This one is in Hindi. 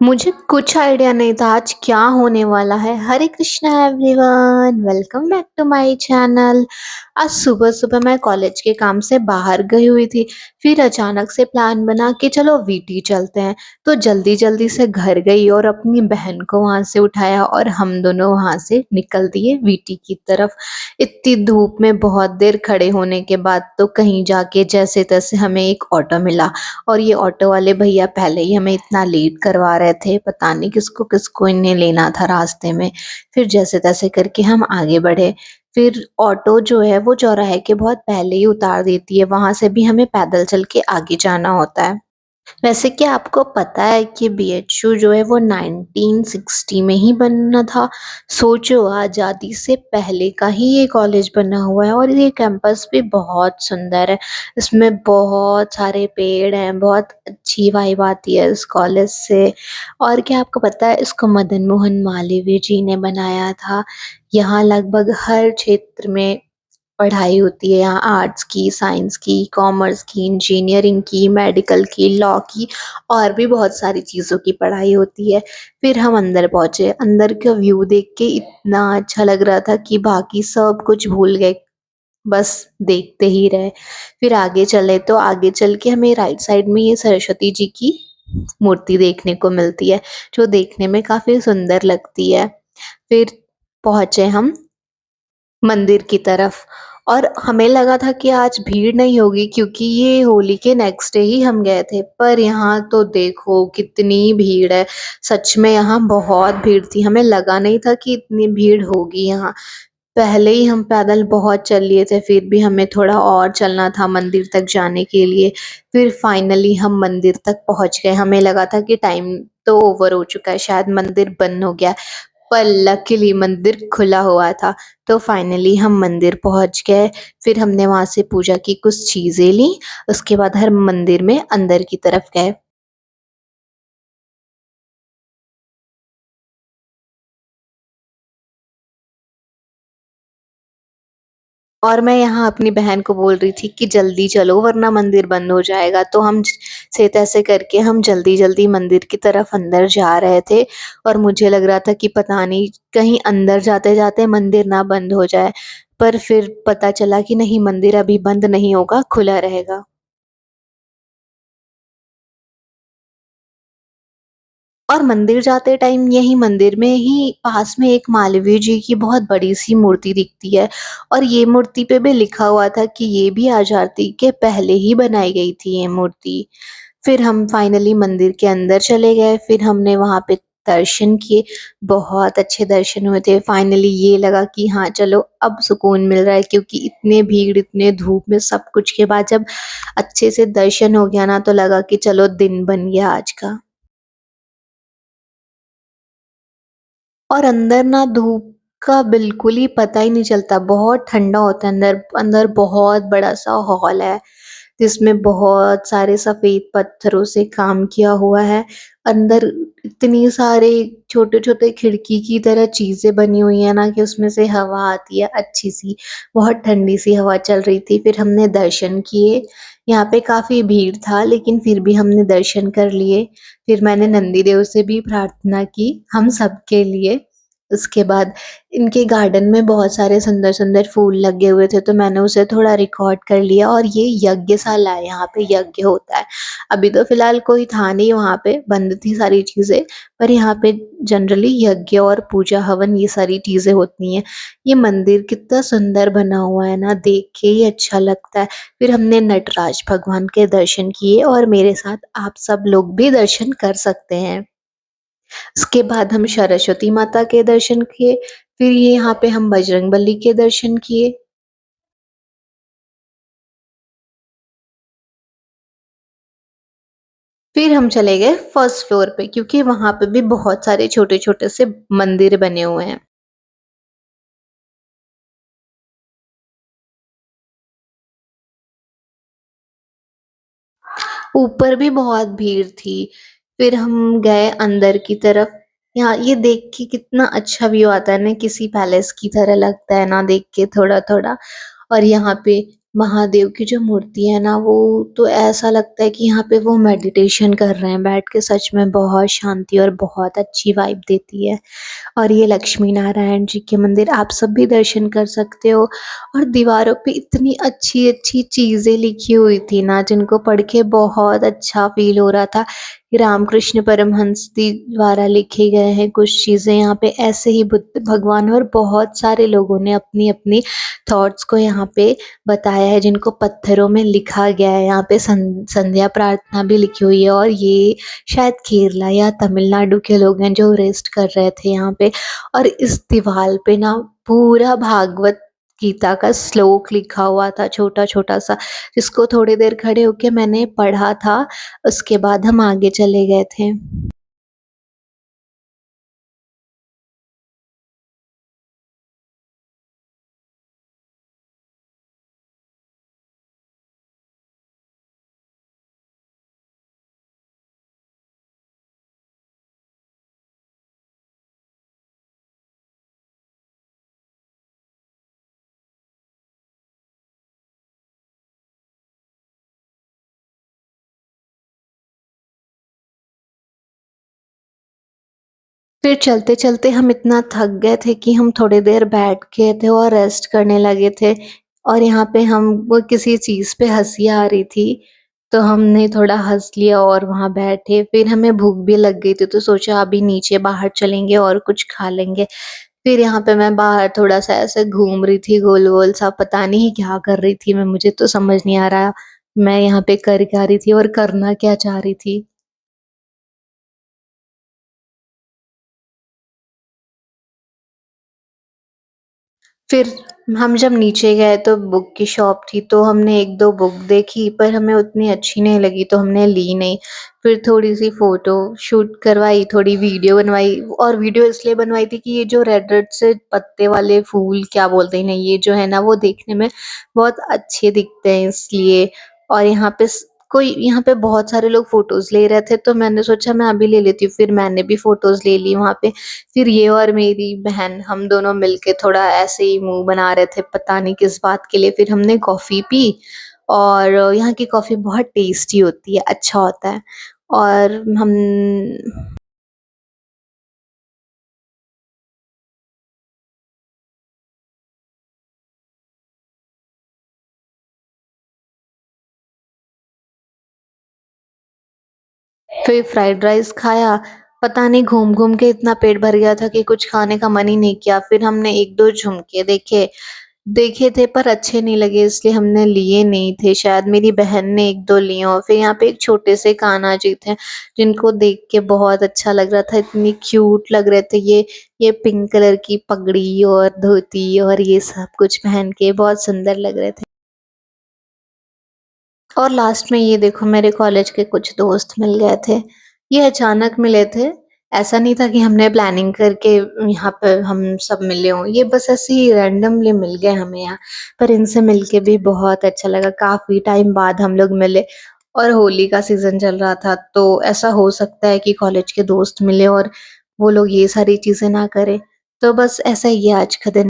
मुझे कुछ आइडिया नहीं था आज क्या होने वाला है। Hare Krishna everyone, welcome back to my channel. आज सुबह सुबह मैं कॉलेज के काम से बाहर गई हुई थी। फिर अचानक से प्लान बना कि चलो वीटी चलते हैं। तो जल्दी जल्दी से घर गई और अपनी बहन को वहां से उठाया और हम दोनों वहां से निकल दिए वीटी की तरफ। इतनी धूप में बहुत देर खड़े होने के बाद तो कहीं जाके जैसे तैसे हमें एक ऑटो मिला। और ये ऑटो वाले भैया पहले ही हमें इतना लेट करवा रहे थे, पता नहीं किसको किसको इन्हें लेना था रास्ते में। फिर जैसे तैसे करके हम आगे बढ़े। फिर ऑटो जो है वो चौराहे के बहुत पहले ही उतार देती है, वहां से भी हमें पैदल चल के आगे जाना होता है। वैसे क्या आपको पता है कि बीएचयू जो है वो 1960 में ही बना था। सोचो, आज़ादी से पहले का ही ये कॉलेज बना हुआ है और ये कैंपस भी बहुत सुंदर है। इसमें बहुत सारे पेड़ हैं, बहुत अच्छी वाइब आती है इस कॉलेज से। और क्या आपको पता है इसको मदन मोहन मालवीय जी ने बनाया था। यहाँ लगभग हर क्षेत्र में पढ़ाई होती है। यहाँ आर्ट्स की, साइंस की, कॉमर्स की, इंजीनियरिंग की, मेडिकल की, लॉ की और भी बहुत सारी चीज़ों की पढ़ाई होती है। फिर हम अंदर पहुँचे। अंदर का व्यू देख के इतना अच्छा लग रहा था कि बाकी सब कुछ भूल गए, बस देखते ही रहे। फिर आगे चले तो आगे चल के हमें राइट साइड में ये सरस्वती जी की मूर्ति देखने को मिलती है, जो देखने में काफ़ी सुंदर लगती है। फिर पहुँचे हम मंदिर की तरफ और हमें लगा था कि आज भीड़ नहीं होगी क्योंकि ये होली के नेक्स्ट डे ही हम गए थे, पर यहाँ तो देखो कितनी भीड़ है। सच में यहाँ बहुत भीड़ थी, हमें लगा नहीं था कि इतनी भीड़ होगी यहाँ। पहले ही हम पैदल बहुत चल लिए थे, फिर भी हमें थोड़ा और चलना था मंदिर तक जाने के लिए। फिर फाइनली हम मंदिर तक पहुंच गए। हमें लगा था कि टाइम तो ओवर हो चुका है, शायद मंदिर बंद हो गया, पर लकीली मंदिर खुला हुआ था। तो फाइनली हम मंदिर पहुंच गए। फिर हमने वहां से पूजा की कुछ चीजें ली। उसके बाद हम मंदिर में अंदर की तरफ गए। और मैं यहाँ अपनी बहन को बोल रही थी कि जल्दी चलो वरना मंदिर बंद हो जाएगा। तो हम से तैसे करके हम जल्दी जल्दी मंदिर की तरफ अंदर जा रहे थे। और मुझे लग रहा था कि पता नहीं कहीं अंदर जाते जाते मंदिर ना बंद हो जाए, पर फिर पता चला कि नहीं, मंदिर अभी बंद नहीं होगा, खुला रहेगा। और मंदिर जाते टाइम यही मंदिर में ही पास में एक मालवीय जी की बहुत बड़ी सी मूर्ति दिखती है। और ये मूर्ति पे भी लिखा हुआ था कि ये भी आजादी के पहले ही बनाई गई थी ये मूर्ति। फिर हम फाइनली मंदिर के अंदर चले गए। फिर हमने वहां पे दर्शन किए। बहुत अच्छे दर्शन हुए थे। फाइनली ये लगा कि हाँ चलो अब सुकून मिल रहा है, क्योंकि इतने भीड़ इतने धूप में सब कुछ के बाद जब अच्छे से दर्शन हो गया ना, तो लगा कि चलो दिन बन गया आज का। और अंदर ना धूप का बिल्कुल ही पता ही नहीं चलता, बहुत ठंडा होता है अंदर। अंदर बहुत बड़ा सा हॉल है जिसमें बहुत सारे सफेद पत्थरों से काम किया हुआ है। अंदर इतनी सारे छोटे छोटे खिड़की की तरह चीजें बनी हुई है ना कि उसमें से हवा आती है अच्छी सी। बहुत ठंडी सी हवा चल रही थी। फिर हमने दर्शन किए। यहाँ पे काफी भीड़ था लेकिन फिर भी हमने दर्शन कर लिए। फिर मैंने नंदी देव से भी प्रार्थना की हम सबके लिए। उसके बाद इनके गार्डन में बहुत सारे सुंदर सुंदर फूल लगे हुए थे, तो मैंने उसे थोड़ा रिकॉर्ड कर लिया। और ये यज्ञशाला है, यहाँ पे यज्ञ होता है। अभी तो फिलहाल कोई था नहीं वहाँ पे, बंद थी सारी चीजें। पर यहाँ पे जनरली यज्ञ और पूजा हवन ये सारी चीजें होती हैं। ये मंदिर कितना सुंदर बना हुआ है ना, देख के ही अच्छा लगता है। फिर हमने नटराज भगवान के दर्शन किए और मेरे साथ आप सब लोग भी दर्शन कर सकते हैं। उसके बाद हम सरस्वती माता के दर्शन किए। फिर ये यहाँ पे हम बजरंगबली के दर्शन किए। फिर हम चले गए फर्स्ट फ्लोर पे, क्योंकि वहां पे भी बहुत सारे छोटे छोटे से मंदिर बने हुए हैं। ऊपर भी बहुत भीड़ थी। फिर हम गए अंदर की तरफ। यहाँ ये देख के कितना अच्छा व्यू आता है ना, किसी पैलेस की तरह लगता है ना देख के थोड़ा थोड़ा। और यहाँ पे महादेव की जो मूर्ति है ना, वो तो ऐसा लगता है कि यहाँ पे वो मेडिटेशन कर रहे हैं बैठ के। सच में बहुत शांति और बहुत अच्छी वाइब देती है। और ये लक्ष्मी नारायण जी के मंदिर आप सब भी दर्शन कर सकते हो। और दीवारों पे इतनी अच्छी-अच्छी चीज़ें लिखी हुई थी ना, जिनको पढ़ के बहुत अच्छा फ़ील हो रहा था कि रामकृष्ण परमहंस जी द्वारा लिखे गए हैं कुछ चीज़ें यहाँ पे। ऐसे ही बुद्ध भगवान और बहुत सारे लोगों ने अपनी-अपनी थॉट्स को यहाँ पे बताया है, जिनको पत्थरों में लिखा गया है। यहाँ पे संध्या प्रार्थना भी लिखी हुई है। और ये शायद केरला या तमिलनाडु के लोग हैं जो रेस्ट कर रहे थे यहाँ पे। और इस दीवार पे ना पूरा भागवत गीता का श्लोक लिखा हुआ था, छोटा-छोटा सा, जिसको थोड़ी देर खड़े होके मैंने पढ़ा था, उसके बाद हम आगे चले गए थे। फिर चलते-चलते हम इतना थक गए थे कि हम थोड़ी देर बैठ गए थे और रेस्ट करने लगे थे। और यहाँ पे हम वो किसी चीज़ पे हँसी आ रही थी, तो हमने थोड़ा हँस लिया और वहाँ बैठे। फिर हमें भूख भी लग गई थी, तो सोचा अभी नीचे बाहर चलेंगे और कुछ खा लेंगे। फिर यहाँ पे मैं बाहर थोड़ा-सा ऐसे घूम रही थी गोल-गोल सा, पता नहीं क्या कर रही थी मैं, मुझे तो समझ नहीं आ रहा मैं यहाँ पे कर क्या रही थी और करना क्या चाह रही थी। फिर हम जब नीचे गए तो बुक की शॉप थी, तो हमने 1-2 बुक देखी, पर हमें उतनी अच्छी नहीं लगी तो हमने ली नहीं। फिर थोड़ी-सी फ़ोटो शूट करवाई, थोड़ी वीडियो बनवाई। और वीडियो इसलिए बनवाई थी कि ये जो रेड-रेड से पत्ते वाले फूल क्या बोलते हैं ना, ये जो है ना वो देखने में बहुत अच्छे दिखते हैं इसलिए। और यहाँ पे बहुत सारे लोग फ़ोटोज़ ले रहे थे, तो मैंने सोचा मैं अभी ले लेती हूँ, फिर मैंने भी फ़ोटोज़ ले ली वहाँ पे। फिर ये और मेरी बहन हम दोनों मिलके थोड़ा ऐसे ही मुँह बना रहे थे, पता नहीं किस बात के लिए। फिर हमने कॉफ़ी पी। और यहाँ की कॉफ़ी बहुत टेस्टी होती है, अच्छा होता है। और हम फिर फ्राइड राइस खाया। पता नहीं घूम-घूम के इतना पेट भर गया था कि कुछ खाने का मन ही नहीं किया। फिर हमने 1-2 झुमके देखे थे, पर अच्छे नहीं लगे इसलिए हमने लिए नहीं थे। शायद मेरी बहन ने 1-2 लिए हों। फिर यहाँ पे एक छोटे से कान्हा जी थे, जिनको देख के बहुत अच्छा लग रहा था, इतनी क्यूट लग रहे थे ये पिंक कलर की पगड़ी और धोती और ये सब कुछ पहन के बहुत सुंदर लग रहे थे। और लास्ट में ये देखो, मेरे कॉलेज के कुछ दोस्त मिल गए थे। ये अचानक मिले थे, ऐसा नहीं था कि हमने प्लानिंग करके यहाँ पे हम सब मिले हों। ये बस ऐसे ही रैंडमली मिल गए हमें यहाँ। पर इनसे मिलके भी बहुत अच्छा लगा, काफ़ी टाइम बाद हम लोग मिले। और होली का सीज़न चल रहा था, तो ऐसा हो सकता है कि कॉलेज के दोस्त मिले और वो लोग ये सारी चीज़ें ना करें। तो बस ऐसा ही है आज का दिन।